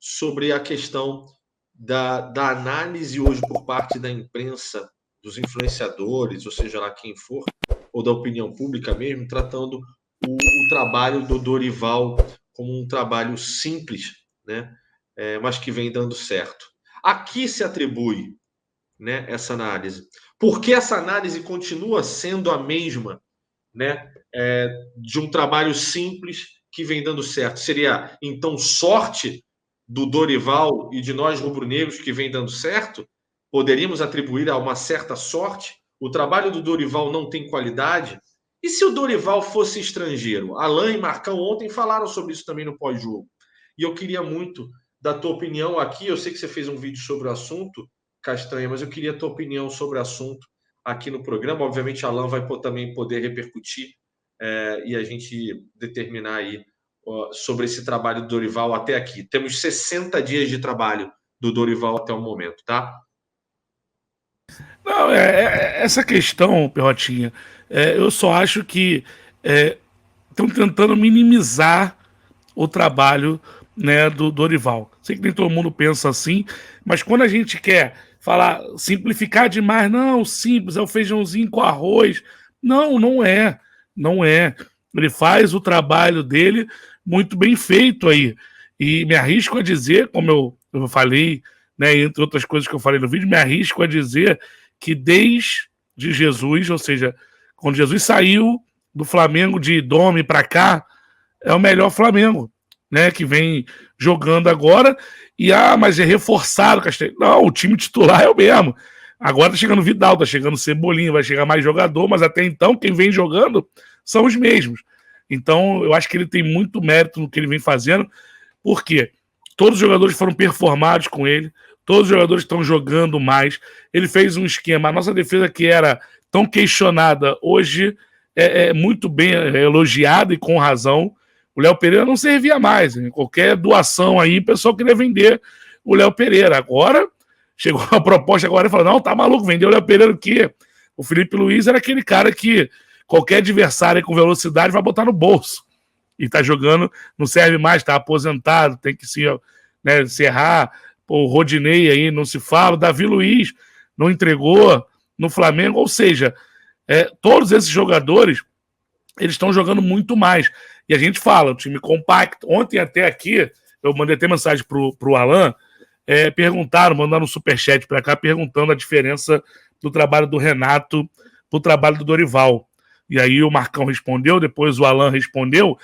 sobre a questão da análise hoje por parte da imprensa, dos influenciadores, ou seja lá quem for, ou da opinião pública mesmo, tratando o trabalho do Dorival como um trabalho simples, né? Mas que vem dando certo. A que se atribui, né, essa análise? Por que essa análise continua sendo a mesma, né, de um trabalho simples que vem dando certo? Seria, então, sorte do Dorival e de nós rubro-negros que vem dando certo? Poderíamos atribuir a uma certa sorte? O trabalho do Dorival não tem qualidade? E se o Dorival fosse estrangeiro? Alan e Marcão ontem falaram sobre isso também no pós-jogo. E eu queria muito da tua opinião aqui. Eu sei que você fez um vídeo sobre o assunto, Castanha, mas eu queria a tua opinião sobre o assunto aqui no programa. Obviamente, Alan vai também poder repercutir e a gente determinar aí sobre esse trabalho do Dorival até aqui. Temos 60 dias de trabalho do Dorival até o momento, tá? Não, essa questão, Perrotinha, eu só acho que estão tentando minimizar o trabalho, né, do Dorival. Sei que nem todo mundo pensa assim, mas quando a gente quer falar, simplificar demais, não, simples, é o feijãozinho com arroz. Não, não é. Não é. Ele faz o trabalho dele muito bem feito aí. E me arrisco a dizer, como eu falei, né, entre outras coisas que eu falei no vídeo, me arrisco a dizer que desde Jesus, ou seja, quando Jesus saiu do Flamengo de Dome para cá, é o melhor Flamengo, né, que vem jogando agora. E mas é reforçado, Castelho. Não, o time titular é o mesmo. Agora tá chegando Vidal, tá chegando Cebolinha, vai chegar mais jogador, mas até então quem vem jogando são os mesmos. Então eu acho que ele tem muito mérito no que ele vem fazendo, porque todos os jogadores foram performados com ele, todos os jogadores estão jogando mais. Ele fez um esquema, a nossa defesa que era tão questionada, hoje é muito bem elogiada e com razão. O Léo Pereira não servia mais. Né? Qualquer doação aí, o pessoal queria vender o Léo Pereira. Agora, chegou a proposta agora e falou, não, tá maluco, vendeu o Léo Pereira o quê? O Felipe Luiz era aquele cara que qualquer adversário com velocidade vai botar no bolso. E tá jogando, não serve mais, tá aposentado, tem que se encerrar. Pô, o Rodinei aí não se fala, o Davi Luiz não entregou no Flamengo, ou seja, todos esses jogadores eles estão jogando muito mais. E a gente fala, o time compacto. Ontem até aqui, eu mandei até mensagem pro Alan, mandaram um superchat para cá, perguntando a diferença do trabalho do Renato pro trabalho do Dorival. E aí o Marcão respondeu, depois o Alan respondeu,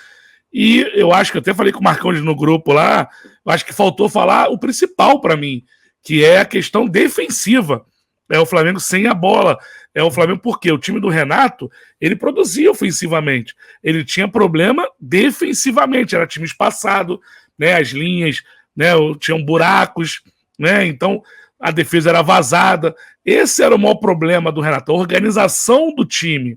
e eu acho que eu até falei com o Marcão no grupo lá, eu acho que faltou falar o principal para mim, que é a questão defensiva. É o Flamengo sem a bola. É o Flamengo porque o time do Renato, ele produzia ofensivamente. Ele tinha problema defensivamente. Era time espaçado, né? As linhas, né? Tinham buracos, né? Então a defesa era vazada. Esse era o maior problema do Renato. A organização do time.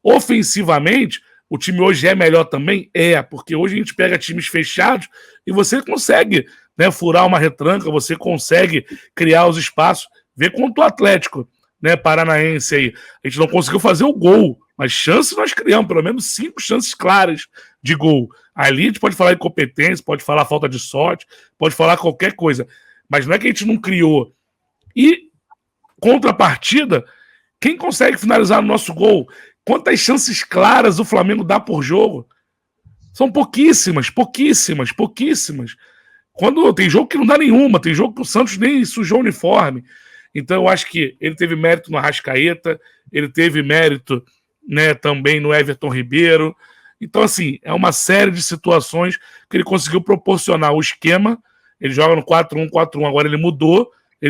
Ofensivamente, o time hoje é melhor também? Porque hoje a gente pega times fechados e você consegue, né, furar uma retranca, você consegue criar os espaços. Vê quanto o Atlético, né, paranaense aí. A gente não conseguiu fazer o gol, mas chances nós criamos, pelo menos 5 chances claras de gol. Ali a gente pode falar incompetência, pode falar falta de sorte, pode falar qualquer coisa. Mas não é que a gente não criou. E, contrapartida, quem consegue finalizar no nosso gol? Quantas chances claras o Flamengo dá por jogo? São pouquíssimas, pouquíssimas, pouquíssimas. Quando tem jogo que não dá nenhuma, tem jogo que o Santos nem sujou o uniforme. Então eu acho que ele teve mérito no Arrascaeta, ele teve mérito, né, também no Everton Ribeiro. Então, assim, é uma série de situações que ele conseguiu proporcionar o esquema. Ele joga no 4-1-4-1, agora ele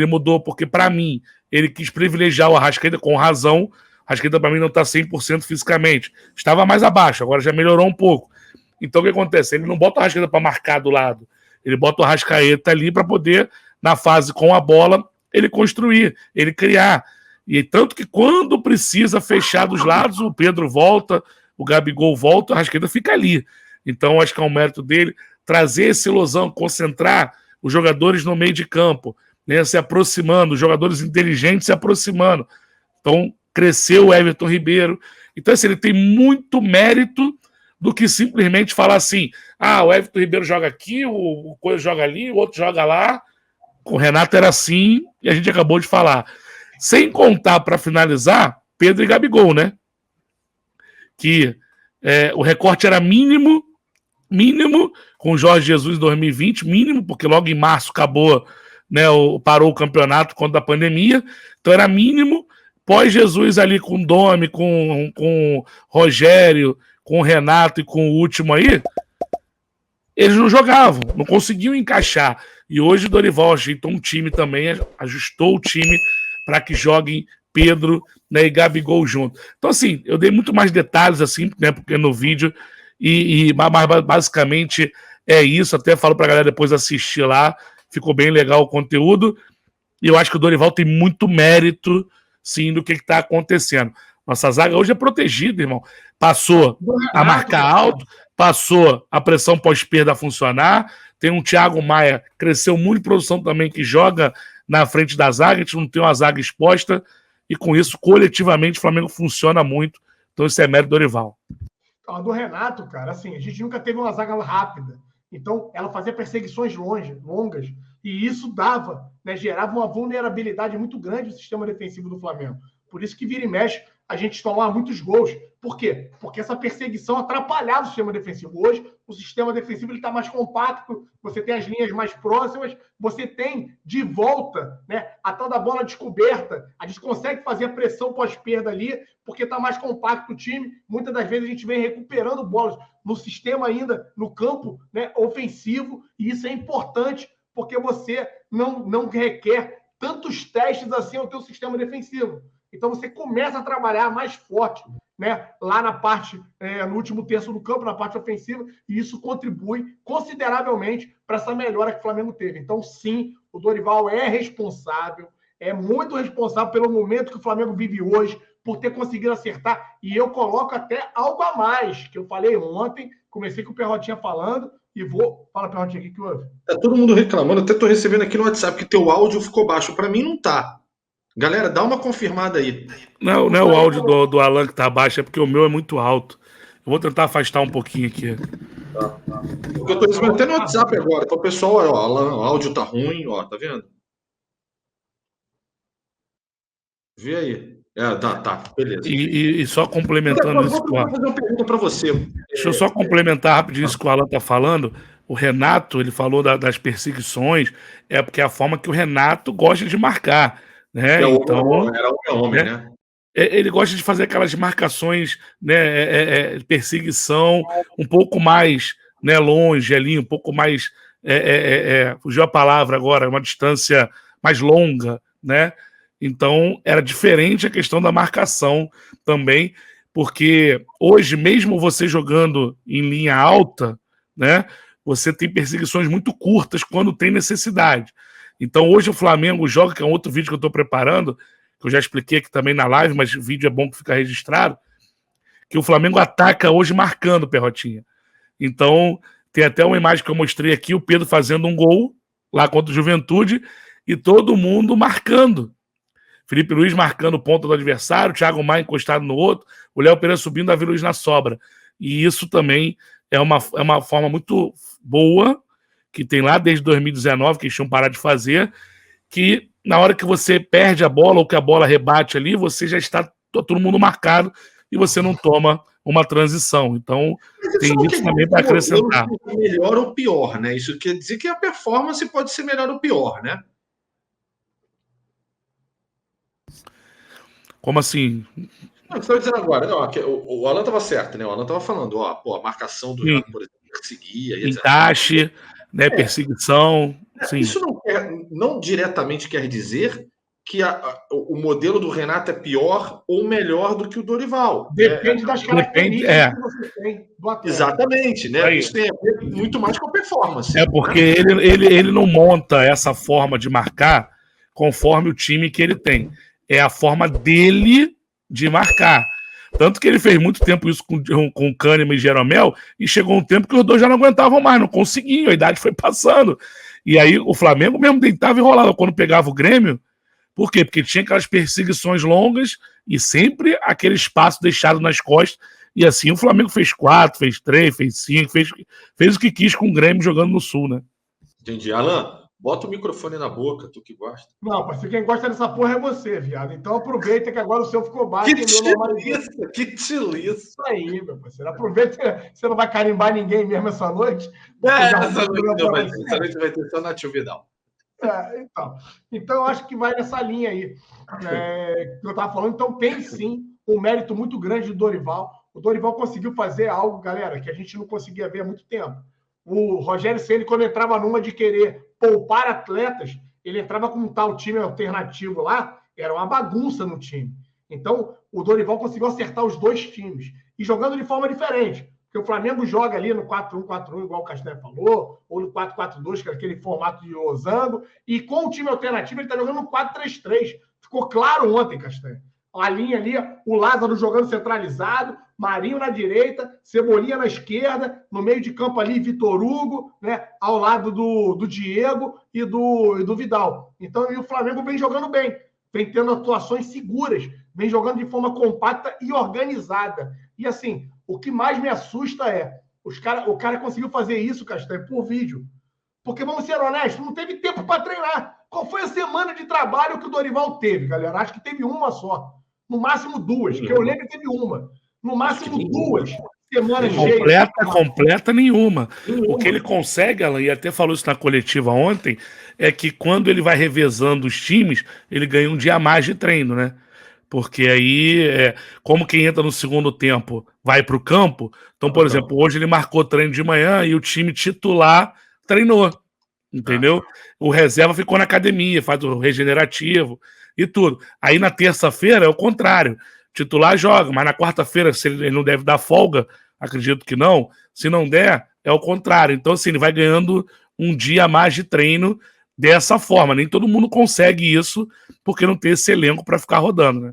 mudou porque, para mim, ele quis privilegiar o Arrascaeta com razão. O Arrascaeta, para mim, não está 100% fisicamente. Estava mais abaixo, agora já melhorou um pouco. Então, o que acontece? Ele não bota o Arrascaeta para marcar do lado. Ele bota o Arrascaeta ali para poder, na fase com a bola, ele construir, ele criar. E tanto que quando precisa fechar dos lados, o Pedro volta, o Gabigol volta, o Arrascaeta fica ali. Então, acho que é um mérito dele trazer esse ilusão, concentrar os jogadores no meio de campo, né, se aproximando, os jogadores inteligentes se aproximando. Então, cresceu o Everton Ribeiro. Então, assim, ele tem muito mérito do que simplesmente falar assim, o Everton Ribeiro joga aqui, o Coelho joga ali, o outro joga lá. Com o Renato era assim, e a gente acabou de falar. Sem contar, para finalizar, Pedro e Gabigol, né? Que o recorte era mínimo, com o Jorge Jesus em 2020, mínimo, porque logo em março acabou, né, parou o campeonato quando da pandemia, então era mínimo. Pós-Jesus ali com o Domi, com o Rogério, com o Renato e com o último aí, eles não jogavam, não conseguiam encaixar. E hoje o Dorival ajeitou um time também, ajustou o time para que joguem Pedro, né, e Gabigol junto. Então, assim, eu dei muito mais detalhes, assim, né, porque no vídeo, mas basicamente é isso. Até falo para a galera depois assistir lá, ficou bem legal o conteúdo. E eu acho que o Dorival tem muito mérito, sim, do que está acontecendo. Nossa zaga hoje é protegida, irmão. Passou a marcar alto, passou a pressão pós-perda a funcionar. Tem um Thiago Maia, cresceu muito em produção também, que joga na frente da zaga. A gente não tem uma zaga exposta. E com isso, coletivamente, o Flamengo funciona muito. Então, isso é mérito do Dorival. A do Renato, cara, assim, a gente nunca teve uma zaga rápida. Então, ela fazia perseguições longas. E isso dava, né, gerava uma vulnerabilidade muito grande no sistema defensivo do Flamengo. Por isso que vira e mexe, a gente tomava muitos gols. Por quê? Porque essa perseguição atrapalhava o sistema defensivo. Hoje, o sistema defensivo está mais compacto, você tem as linhas mais próximas, você tem de volta, né, a tal da bola descoberta. A gente consegue fazer a pressão pós-perda ali, porque está mais compacto o time. Muitas das vezes a gente vem recuperando bolas no sistema ainda, no campo, né, ofensivo, e isso é importante, porque você não requer tantos testes assim ao teu sistema defensivo. Então você começa a trabalhar mais forte, né, lá na parte, no último terço do campo, na parte ofensiva, e isso contribui consideravelmente para essa melhora que o Flamengo teve. Então, sim, o Dorival é responsável, é muito responsável pelo momento que o Flamengo vive hoje, por ter conseguido acertar, e eu coloco até algo a mais, que eu falei ontem, comecei com o Perrotinha falando, e vou... Fala, Perrotinha, o que houve? Tá todo mundo reclamando, até tô recebendo aqui no WhatsApp que teu áudio ficou baixo. Para mim não tá. Galera, dá uma confirmada aí. Não é o áudio do Alan que tá baixo, é porque o meu é muito alto. Eu vou tentar afastar um pouquinho aqui. Tá. Porque eu tô recebendo até no WhatsApp agora. Então, pessoal, ó, Alan, o áudio tá ruim, ó, tá vendo? Vê aí. Tá, beleza. E só complementando isso. Vou fazer uma pergunta para você. Deixa eu só complementar rapidinho isso que o Alan tá falando. O Renato, ele falou das perseguições, é porque é a forma que o Renato gosta de marcar, né? Então, era homem, né? Ele gosta de fazer aquelas marcações, né, perseguição um pouco mais, né, longe ali, um pouco mais, fugiu a palavra agora, uma distância mais longa, né? Então, era diferente a questão da marcação também, porque hoje, mesmo você jogando em linha alta, né, você tem perseguições muito curtas quando tem necessidade. Então, hoje o Flamengo joga, que é um outro vídeo que eu estou preparando, que eu já expliquei aqui também na live, mas o vídeo é bom que fica registrado, que o Flamengo ataca hoje marcando, Perrotinha. Então, tem até uma imagem que eu mostrei aqui, o Pedro fazendo um gol lá contra o Juventude e todo mundo marcando. Felipe Luiz marcando ponta do adversário, o Thiago Maia encostado no outro, o Léo Pereira subindo, Davi Luiz na sobra. E isso também é uma forma muito boa, que tem lá desde 2019, que eles tinham parado de fazer, que na hora que você perde a bola ou que a bola rebate ali, você já está todo mundo marcado e você não toma uma transição. Então, tem isso também para acrescentar. Melhor ou pior, né? Isso quer dizer que a performance pode ser melhor ou pior, né? Como assim? Não, você estava dizendo agora, ó, o Alan estava certo, né? O Alan estava falando, ó, pô, a marcação do Renato, por exemplo, perseguia, etc. Encaixe, né, perseguição. Sim. Isso não diretamente quer dizer que o modelo do Renato é pior ou melhor do que o Dorival. Depende das características que você tem do atleta. Exatamente, né? Isso tem a ver muito mais com a performance. É porque ele não monta essa forma de marcar conforme o time que ele tem. É a forma dele de marcar. Tanto que ele fez muito tempo isso com o Kahneman e Jeromel, e chegou um tempo que os dois já não aguentavam mais, não conseguiam, a idade foi passando. E aí o Flamengo mesmo deitava e rolava. Quando pegava o Grêmio, Por quê? Porque tinha aquelas perseguições longas e sempre aquele espaço deixado nas costas. E assim o Flamengo fez 4, fez 3, fez 5, fez o que quis com o Grêmio jogando no Sul, né? Entendi. Alan, bota o microfone na boca, tu que gosta. Não, parceiro, quem gosta dessa porra é você, viado. Então aproveita que agora o seu ficou baixo. Que tiliça, que tiliça. Isso aí, meu parceiro. Aproveita, você não vai carimbar ninguém mesmo essa noite. Essa noite vai ter só Nath Vidal. Então, eu acho que vai nessa linha aí que eu estava falando. Então, tem sim um mérito muito grande do Dorival. O Dorival conseguiu fazer algo, galera, que a gente não conseguia ver há muito tempo. O Rogério Ceni, quando entrava numa de querer poupar atletas, ele entrava com um tal time alternativo lá, era uma bagunça no time. Então, o Dorival conseguiu acertar os dois times e jogando de forma diferente. Porque o Flamengo joga ali no 4-1-4-1, igual o Castanha falou, ou no 4-4-2, que é aquele formato de losango, e com o time alternativo ele está jogando no 4-3-3. Ficou claro ontem, Castanha. A linha ali, o Lázaro jogando centralizado, Marinho na direita, Cebolinha na esquerda, no meio de campo ali, Vitor Hugo, né, ao lado do Diego e do Vidal. Então, e o Flamengo vem jogando bem, vem tendo atuações seguras, vem jogando de forma compacta e organizada. E assim, o que mais me assusta é o cara conseguiu fazer isso, Castanho, por vídeo. Porque, vamos ser honestos, não teve tempo para treinar. Qual foi a semana de trabalho que o Dorival teve, galera? Acho que teve uma só. No máximo duas, que eu lembro que teve uma. No máximo duas semanas cheias. Completa nenhuma. O que ele consegue, Alan, e até falou isso na coletiva ontem, é que quando ele vai revezando os times, ele ganha um dia a mais de treino, né? Porque aí, como quem entra no segundo tempo vai para o campo, então, por exemplo, hoje ele marcou treino de manhã e o time titular treinou, entendeu? O reserva ficou na academia, faz o regenerativo e tudo. Aí na terça-feira é o contrário. Titular joga, mas na quarta-feira, se ele não deve dar folga, acredito que não, se não der, é o contrário. Então, assim, ele vai ganhando um dia a mais de treino dessa forma. Nem todo mundo consegue isso, porque não tem esse elenco para ficar rodando, né?